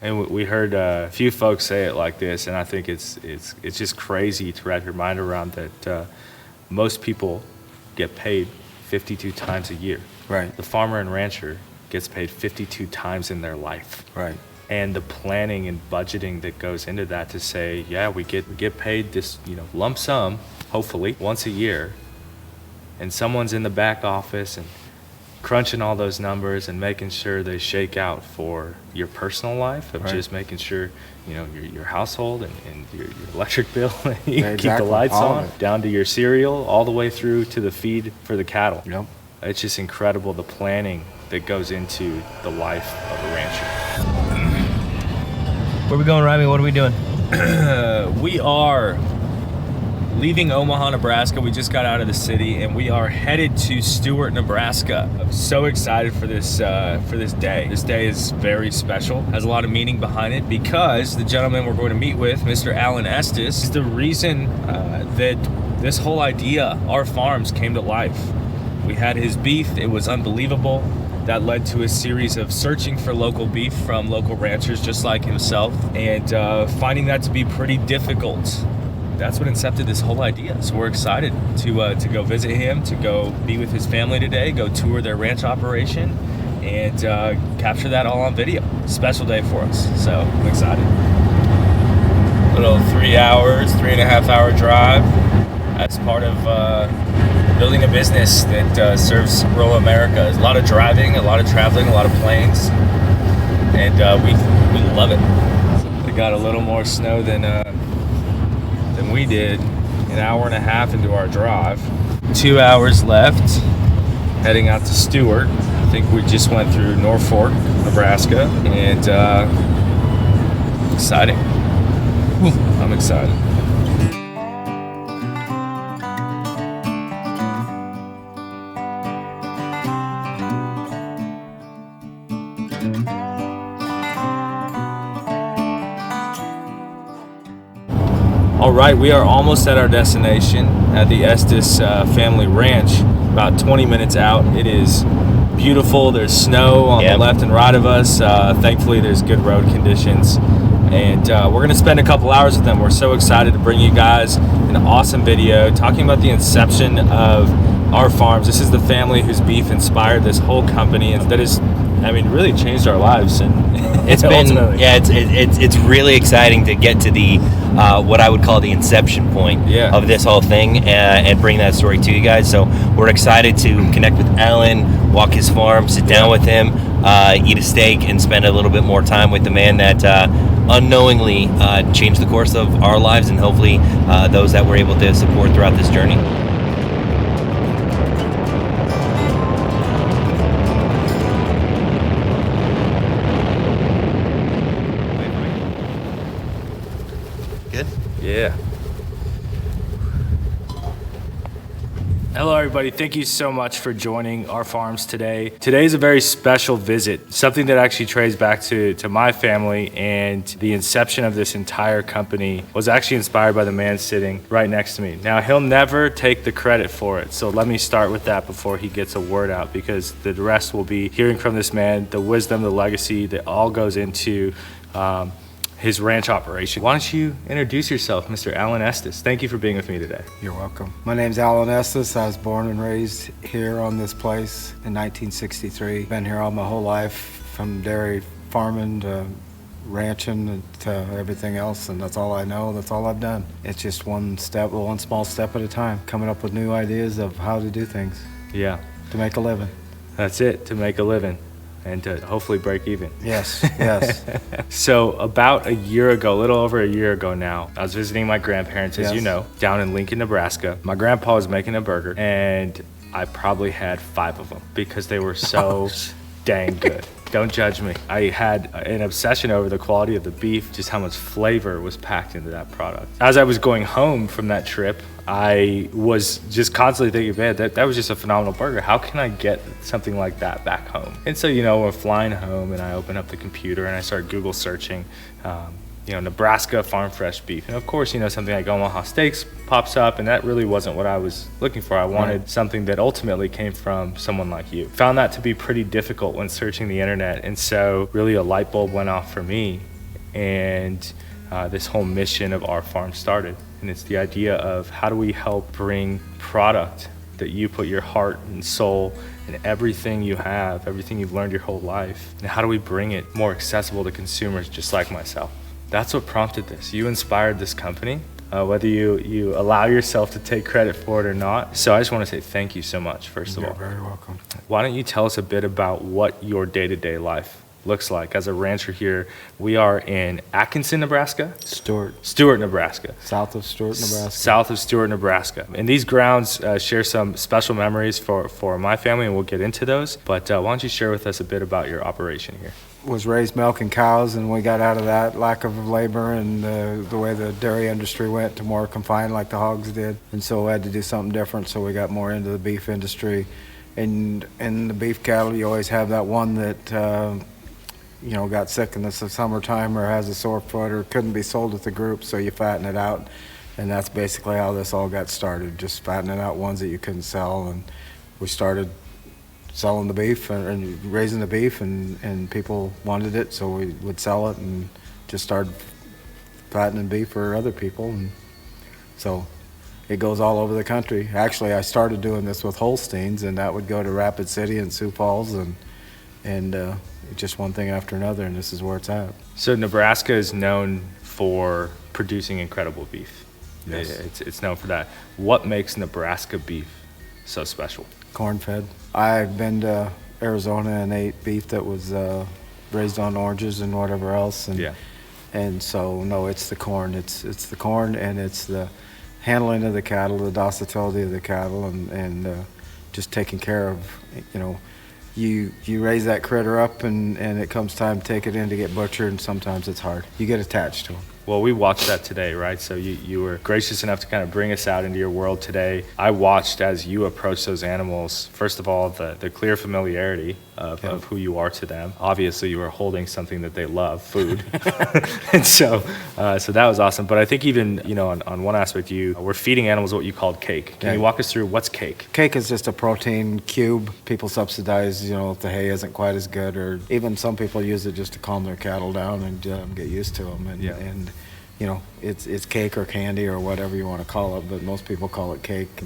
And we heard a few folks say it like this, and I think it's just crazy to wrap your mind around that most people get paid 52 times a year. Right. The farmer and rancher gets paid 52 times in their life. Right. And the planning and budgeting that goes into that to say, yeah, we get paid this, lump sum, hopefully, once a year, and someone's in the back office and crunching all those numbers and making sure they shake out for your personal life of just making sure, your household and your electric bill, you keep the lights on, down to your cereal, all the way through to the feed for the cattle. Yep. It's just incredible the planning that goes into the life of a rancher. Where are we going, Robbie? What are we doing? We are leaving Omaha, Nebraska. We just got out of the city, and we are headed to Stuart, Nebraska. I'm so excited for this day. This day is very special, has a lot of meaning behind it, because the gentleman we're going to meet with, Mr. Alan Estes, is the reason that this whole idea, our farms, came to life. We had his beef. It was unbelievable. That led to a series of searching for local beef from local ranchers just like himself, and finding that to be pretty difficult. That's what incepted this whole idea. So we're excited to go visit him, to go be with his family today, go tour their ranch operation, and capture that all on video. Special day for us, so I'm excited. Little 3.5 hour drive. That's part of building a business that serves rural America. There's a lot of driving, a lot of traveling, a lot of planes, and we love it. We got a little more snow than we did, an hour and a half into our drive. 2 hours left, heading out to Stuart. I think we just went through Norfolk, Nebraska, and exciting. I'm excited. All right, we are almost at our destination at the Estes family ranch, about 20 minutes out. It is beautiful. There's snow on the left and right of us. Thankfully, there's good road conditions. And we're going to spend a couple hours with them. We're so excited to bring you guys an awesome video talking about the inception of our farms. This is the family whose beef inspired this whole company, and that has, really changed our lives. And it's it's really exciting to get to the what I would call the inception point of this whole thing, and bring that story to you guys. So we're excited to connect with Alan, walk his farm, sit down with him, eat a steak, and spend a little bit more time with the man that unknowingly changed the course of our lives, and hopefully those that we're able to support throughout this journey. Good? Yeah. Hello, everybody. Thank you so much for joining our farms today. Today is a very special visit, something that actually traces back to my family, and the inception of this entire company was actually inspired by the man sitting right next to me. Now, he'll never take the credit for it, so let me start with that before he gets a word out, because the rest will be hearing from this man, the wisdom, the legacy that all goes into his ranch operation. Why don't you introduce yourself, Mr. Alan Estes? Thank you for being with me today. You're welcome. My name's Alan Estes. I was born and raised here on this place in 1963. Been here all my whole life, from dairy farming to ranching to everything else, and that's all I know. That's all I've done. It's just one small step at a time, coming up with new ideas of how to do things. Yeah. To make a living. That's it, to make a living. And to hopefully break even. Yes, yes. So about a little over a year ago now, I was visiting my grandparents, as you know, down in Lincoln, Nebraska. My grandpa was making a burger, and I probably had 5 of them because they were so dang good. Don't judge me. I had an obsession over the quality of the beef, just how much flavor was packed into that product. As I was going home from that trip, I was just constantly thinking, man, that was just a phenomenal burger. How can I get something like that back home? And so, we're flying home, and I open up the computer and I start Google searching Nebraska farm fresh beef. And of course, something like Omaha Steaks pops up, and that really wasn't what I was looking for. I wanted something that ultimately came from someone like you. Found that to be pretty difficult when searching the internet, and so really a light bulb went off for me, and this whole mission of our farm started. And it's the idea of how do we help bring product that you put your heart and soul and everything you have, everything you've learned your whole life, and how do we bring it more accessible to consumers just like myself? That's what prompted this. You inspired this company, whether you allow yourself to take credit for it or not. So I just want to say thank you so much, first of all. You're very welcome. Why don't you tell us a bit about what your day-to-day life looks like as a rancher here? We are in Atkinson, Nebraska. Stuart, Nebraska. South of Stuart, Nebraska. South of Stuart, Nebraska. And these grounds share some special memories for my family, and we'll get into those. But why don't you share with us a bit about your operation here? Was raised milking cows, and we got out of that lack of labor and the way the dairy industry went to more confined like the hogs did. And so we had to do something different, so we got more into the beef industry. And in the beef cattle, you always have that one that got sick in the summertime or has a sore foot or couldn't be sold at the group, so you fatten it out. And that's basically how this all got started, just fattening out ones that you couldn't sell. And we started selling the beef and raising the beef, and people wanted it, so we would sell it and just started fattening beef for other people. And so it goes all over the country. Actually, I started doing this with Holsteins, and that would go to Rapid City and Sioux Falls, and just one thing after another, and this is where it's at. So Nebraska is known for producing incredible beef. Yes. It's known for that. What makes Nebraska beef so special? Corn-fed. I've been to Arizona and ate beef that was raised on oranges and whatever else, and so no, it's the corn. It's the corn, and it's the handling of the cattle, the docility of the cattle, and just taking care of, You raise that critter up, and it comes time to take it in to get butchered, and sometimes it's hard. You get attached to them. Well, we watched that today, right? So you were gracious enough to kind of bring us out into your world today. I watched as you approached those animals, first of all, the clear familiarity of who you are to them. Obviously, you were holding something that they love, food. And so that was awesome. But I think even, on one aspect, you were feeding animals what you called cake. Can you walk us through what's cake? Cake is just a protein cube. People subsidize, if the hay isn't quite as good, or even some people use it just to calm their cattle down and get used to them. And it's cake or candy or whatever you want to call it, but most people call it cake.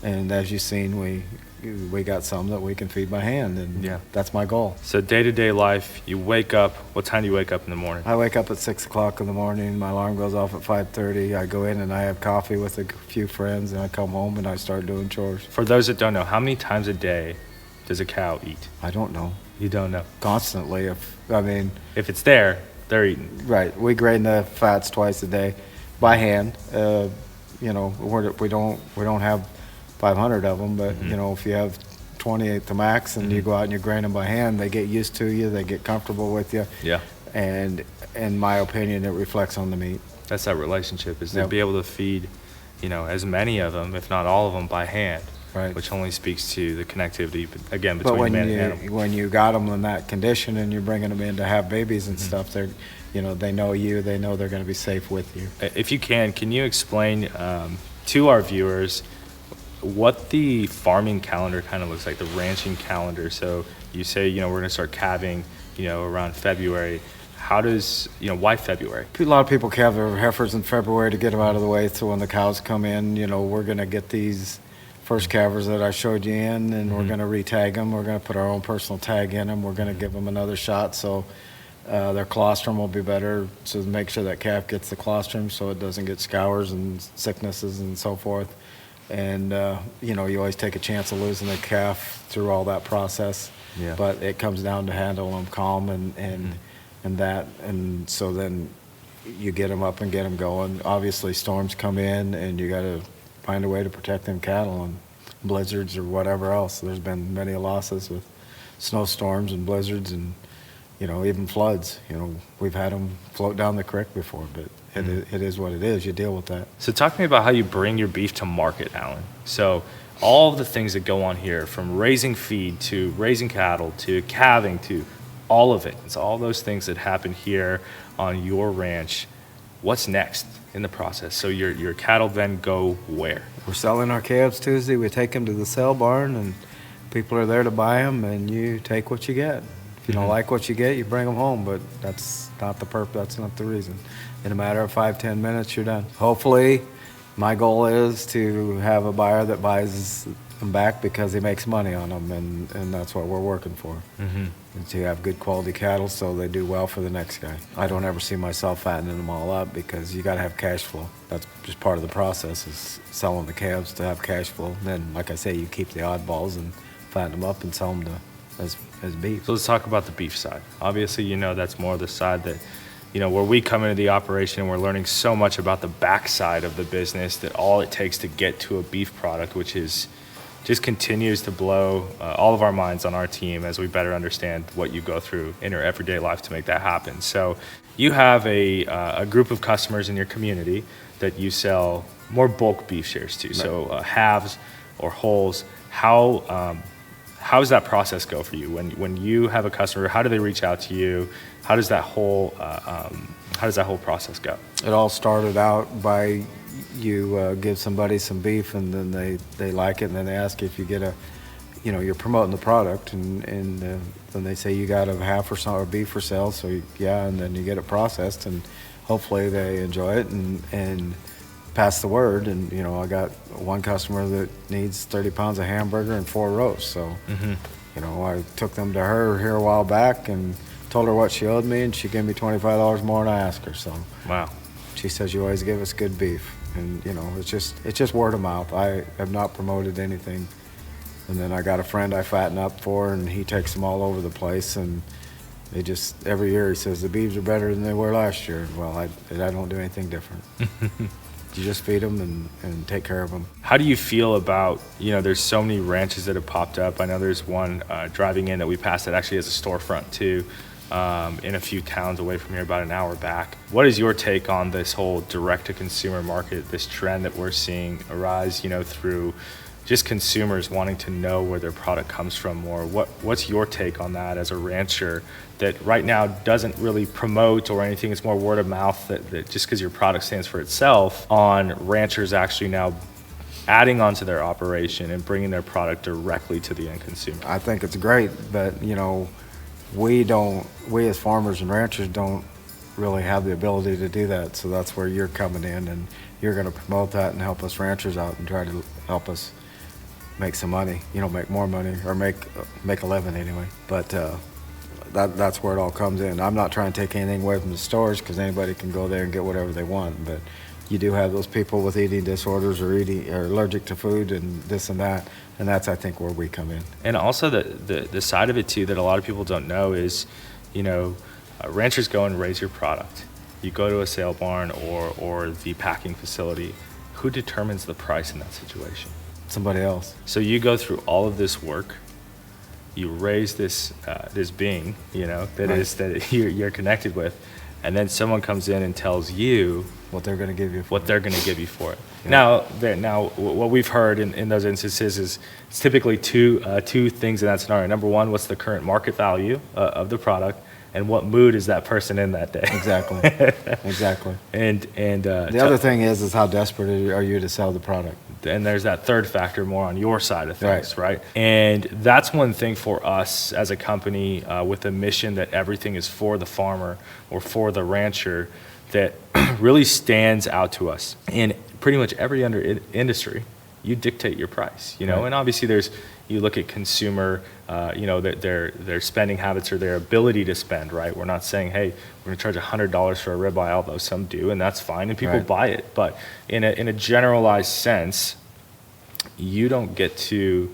And as you've seen, we got some that we can feed by hand, and that's my goal. So day-to-day life, you wake up. What time do you wake up in the morning? I wake up at 6 o'clock in the morning. My alarm goes off at 5:30. I go in and I have coffee with a few friends, and I come home and I start doing chores. For those that don't know, how many times a day does a cow eat? I don't know. You don't know? Constantly. If it's there, they're eating. Right. We grade the fats twice a day by hand. We don't have 500 of them, but if you have 20 at the max, and you go out and you grain them by hand, they get used to you, they get comfortable with you. Yeah. And in my opinion, it reflects on the meat. That's that relationship, is to be able to feed, as many of them, if not all of them, by hand. Right. Which only speaks to the connectivity, again, between man and animal. When you got them in that condition and you're bringing them in to have babies and stuff, they're, they know you, they know they're going to be safe with you. If you can you explain to our viewers what the farming calendar kind of looks like, the ranching calendar? So you say, we're going to start calving, around February. How does, why February? A lot of people calve their heifers in February to get them out of the way, so when the cows come in, we're going to get these first calvers that I showed you in, and we're going to retag them. We're going to put our own personal tag in them. We're going to give them another shot, so their colostrum will be better, to make sure that calf gets the colostrum so it doesn't get scours and sicknesses and so forth. And, you always take a chance of losing the calf through all that process. Yeah. But it comes down to handling them calm and so then you get them up and get them going. Obviously, storms come in, and you got to find a way to protect them cattle, and blizzards or whatever else. There's been many losses with snowstorms and blizzards, and even floods. We've had them float down the creek before, but it is what it is. You deal with that. So talk to me about how you bring your beef to market, Alan. So all of the things that go on here, from raising feed to raising cattle to calving to all of it. It's all those things that happen here on your ranch. What's next in the process? So your cattle then go where? We're selling our calves Tuesday. We take them to the sale barn, and people are there to buy them, and you take what you get. If you don't like what you get, you bring them home, but that's not the purpose. That's not the reason. In a matter of 5-10 minutes, you're done. Hopefully, my goal is to have a buyer that buys them back because he makes money on them, and that's what we're working for. And to have good quality cattle so they do well for the next guy. I don't ever see myself fattening them all up because you got to have cash flow. That's just part of the process, is selling the calves to have cash flow. Then, like I say, you keep the oddballs and fatten them up and sell them as beef. So let's talk about the beef side. Obviously, that's more the side that, where we come into the operation and we're learning so much about the backside of the business, that all it takes to get to a beef product, which is just continues to blow all of our minds on our team as we better understand what you go through in your everyday life to make that happen. So you have a group of customers in your community that you sell more bulk beef shares to, so halves or wholes. How does that process go for you when you have a customer? How do they reach out to you? How does that whole process go? It all started out by you give somebody some beef, and then they like it, and then they ask you if you get you're promoting the product, and then they say you got a half or so or beef for sale, so and then you get it processed, and hopefully they enjoy it and pass the word. And I got one customer that needs 30 pounds of hamburger and 4 roasts, so I took them to her here a while back and told her what she owed me, and she gave me $25 more than I asked her. So wow. She says, you always give us good beef. And it's just word of mouth. I have not promoted anything. And then I got a friend I fatten up for, and he takes them all over the place, and they just, every year he says the beeves are better than they were last year. Well, I don't do anything different. You just feed them and take care of them. How do you feel about, there's so many ranches that have popped up. I know there's one driving in that we passed that actually has a storefront too, in a few towns away from here, about an hour back. What is your take on this whole direct-to-consumer market, this trend that we're seeing arise, through just consumers wanting to know where their product comes from more? What's your take on that as a rancher that right now doesn't really promote or anything? It's more word of mouth, that just because your product stands for itself, on ranchers actually now adding onto their operation and bringing their product directly to the end consumer? I think it's great, but we as farmers and ranchers don't really have the ability to do that. So that's where you're coming in, and you're going to promote that and help us ranchers out and try to help us make some money, make more money, or make a living anyway. But that's where it all comes in. I'm not trying to take anything away from the stores, because anybody can go there and get whatever they want. But you do have those people with eating disorders or allergic to food and this and that. And that's, I think, where we come in. And also the side of it too that a lot of people don't know is, ranchers go and raise your product. You go to a sale barn or the packing facility. Who determines the price in that situation? Somebody else. So you go through all of this work. You raise this being, that you're connected with, and then someone comes in and tells you what they're going to give you for it. Yeah. Now, what we've heard in those instances is it's typically two things in that scenario. Number one, what's the current market value of the product, and what mood is that person in that day? Exactly. And the other thing is how desperate are you to sell the product? And there's that third factor more on your side of things, right? And that's one thing for us as a company with a mission that everything is for the farmer or for the rancher, that really stands out to us. In pretty much every industry, you dictate your price, Right. And obviously you look at consumer, their spending habits or their ability to spend, right? We're not saying, hey, we're gonna charge $100 for a ribeye, although some do, and that's fine, and people buy it. But in a generalized sense, you don't get to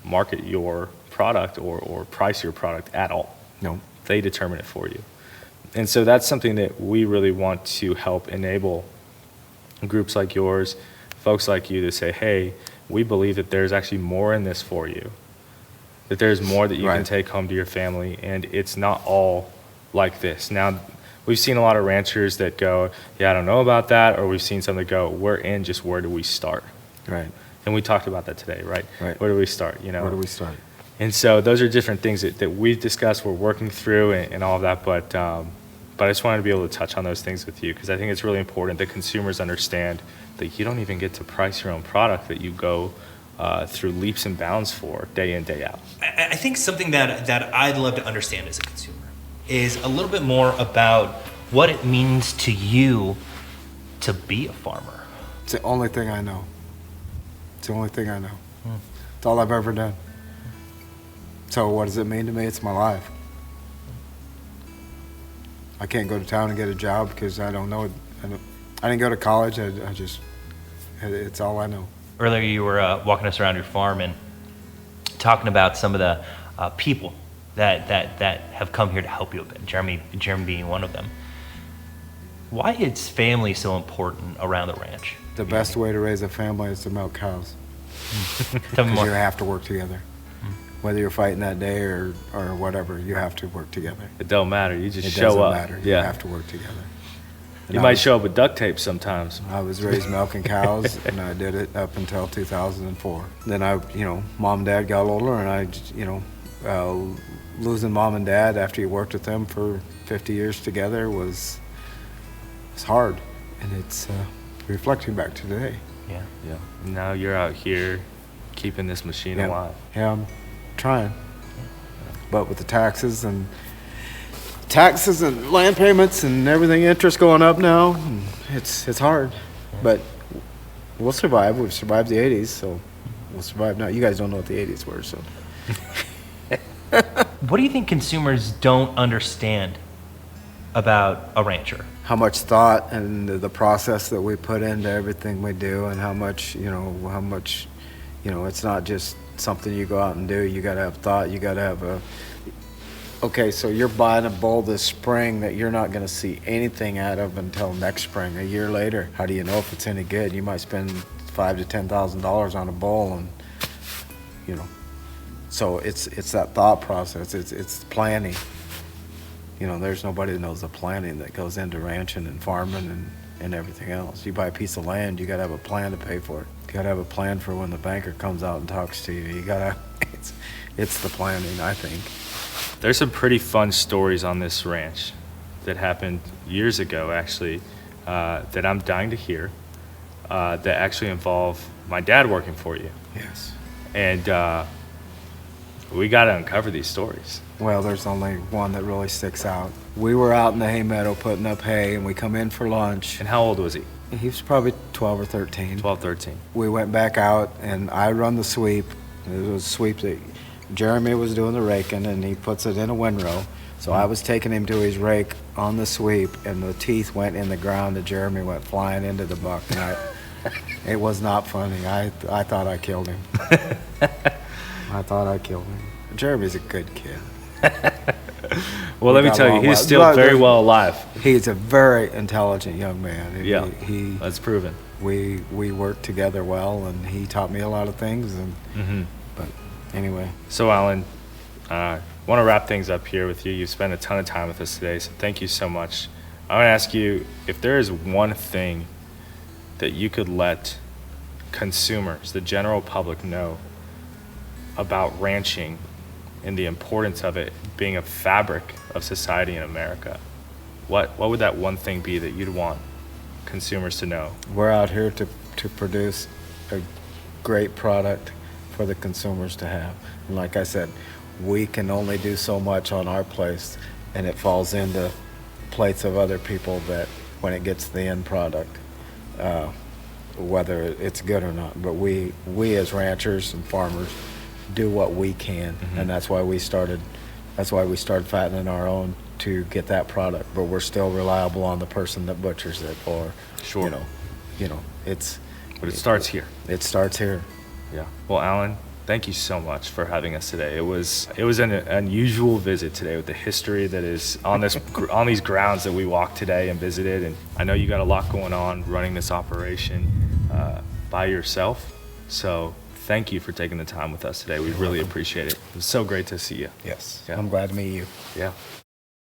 market your product or price your product at all. No. They determine it for you. And so that's something that we really want to help enable groups like yours, folks like you, to say, hey, we believe that there's actually more in this for you, that there's more that you can take home to your family, and it's not all like this. Now, we've seen a lot of ranchers that go, yeah, I don't know about that, or we've seen some that go, we're in, just where do we start? Right. And we talked about that today, right? Right. Where do we start? Where do we start? And so those are different things that we've discussed, we're working through and all of that, but I just wanted to be able to touch on those things with you because I think it's really important that consumers understand that you don't even get to price your own product, that you go through leaps and bounds for day in, day out. I think something that I'd love to understand as a consumer is a little bit more about what it means to you to be a farmer. It's the only thing I know. It's the only thing I know. It's all I've ever done. So what does it mean to me? It's my life. I can't go to town and get a job because I don't know. I didn't go to college. I just, it's all I know. Earlier you were walking us around your farm and talking about some of the people that have come here to help you a bit, Jeremy being one of them. Why is family so important around the ranch? The best way to raise a family is to milk cows. Tell me more. You have to work together. Whether you're fighting that day or whatever, you have to work together. It don't matter. You just it show up. It doesn't matter. You have to work together. You might show up with duct tape sometimes. I was raised milking cows, and I did it up until 2004. Then Mom and Dad got older, and losing Mom and Dad after you worked with them for 50 years together was hard, and it's reflecting back to today. Yeah. And now you're out here keeping this machine alive. Yeah, I'm trying. But with the taxes and land payments and everything, interest going up now, it's hard. But we'll survive. We've survived the 80s, so we'll survive now. You guys don't know what the 80s were, so. What do you think consumers don't understand about a rancher? How much thought and the process that we put into everything we do, and how much, it's not just something you go out and do. You got to have thought. You got to have okay, so you're buying a bull this spring that you're not going to see anything out of until next spring, a year later. How do you know if it's any good? You might spend $5,000 to $10,000 on a bull, and so it's that thought process. It's planning. There's nobody that knows the planning that goes into ranching and farming and everything else. You buy a piece of land, you got to have a plan to pay for it. You got to have a plan for when the banker comes out and talks to you. You got to, it's the planning, I think. There's some pretty fun stories on this ranch that happened years ago, actually, that I'm dying to hear, that actually involve my dad working for you. Yes. And we got to uncover these stories. Well, there's only one that really sticks out. We were out in the hay meadow putting up hay, and we come in for lunch. And how old was he? He was probably 12 or 13. 12, 13. We went back out, and I run the sweep. It was a sweep that Jeremy was doing the raking, and he puts it in a windrow. So I was taking him to his rake on the sweep, and the teeth went in the ground, and Jeremy went flying into the buck. And it was not funny. I thought I killed him. I thought I killed him. Jeremy's a good kid. Well, let me tell you, he's still very well alive. He's a very intelligent young man. Yeah, that's proven. We worked together well, and he taught me a lot of things. But anyway. So, Alan, I want to wrap things up here with you. You've spent a ton of time with us today, so thank you so much. I want to ask you if there is one thing that you could let consumers, the general public, know about ranching and the importance of it being a fabric of society in America, what would that one thing be that you'd want consumers to know? We're out here to produce a great product for the consumers to have. And like I said, we can only do so much on our place, and it falls into plates of other people that when it gets to the end product, whether it's good or not. But we as ranchers and farmers do what we can, and that's why we started fattening our own to get that product. But we're still reliable on the person that butchers it, or sure, it's. But it starts here. It starts here. Yeah. Well, Alan, thank you so much for having us today. It was an unusual visit today with the history that is on these grounds that we walked today and visited. And I know you got a lot going on running this operation by yourself. So thank you for taking the time with us today. We really appreciate it. It was so great to see you. Yes. Yeah. I'm glad to meet you. Yeah.